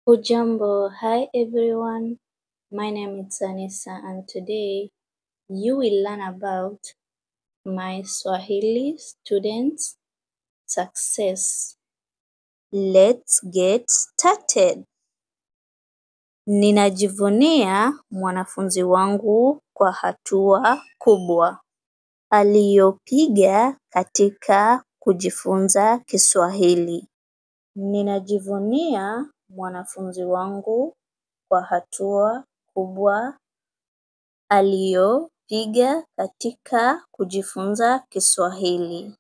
Hujambo, hi everyone. My name is Anissa and today you will learn about my Swahili students' success. Let's get started. Ninajivunia mwanafunzi wangu kwa hatua kubwa aliyopiga katika kujifunza Kiswahili. Ninajivunia mwanafunzi wangu kwa hatua kubwa aliyopiga katika kujifunza Kiswahili.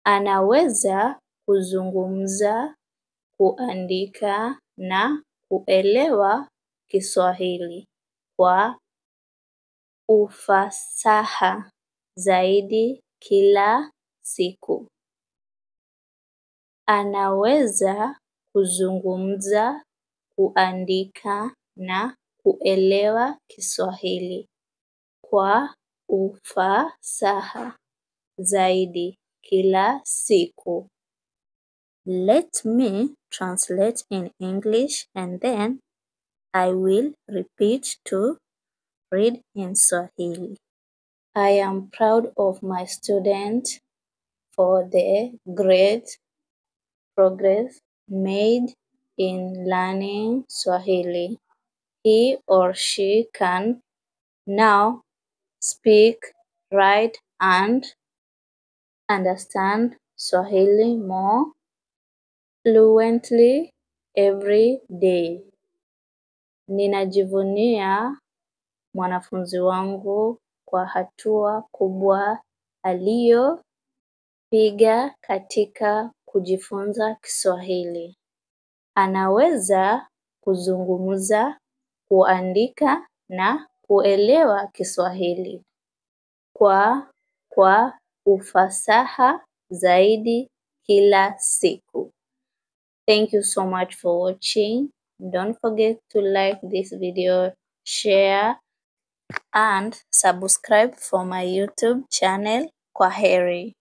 Anaweza kuzungumza, kuandika na kuelewa Kiswahili kwa ufasaha zaidi kila siku. Anaweza kuzungumza, kuandika na kuelewa Kiswahili kwa ufasaha zaidi kila siku. Let me translate in English and then I will repeat to read in Swahili. I am proud of my student for the great progress made in learning Swahili. He or she can now speak, write, and understand Swahili more fluently every day. Ninajivunia mwanafunzi wangu kwa hatua kubwa aliyopiga katika kujifunza Kiswahili. Anaweza kuzungumza, kuandika na kuelewa Kiswahili kwa ufasaha zaidi kila siku. Thank you so much for watching. Don't forget to like this video, share and subscribe for my YouTube channel. Kwaheri.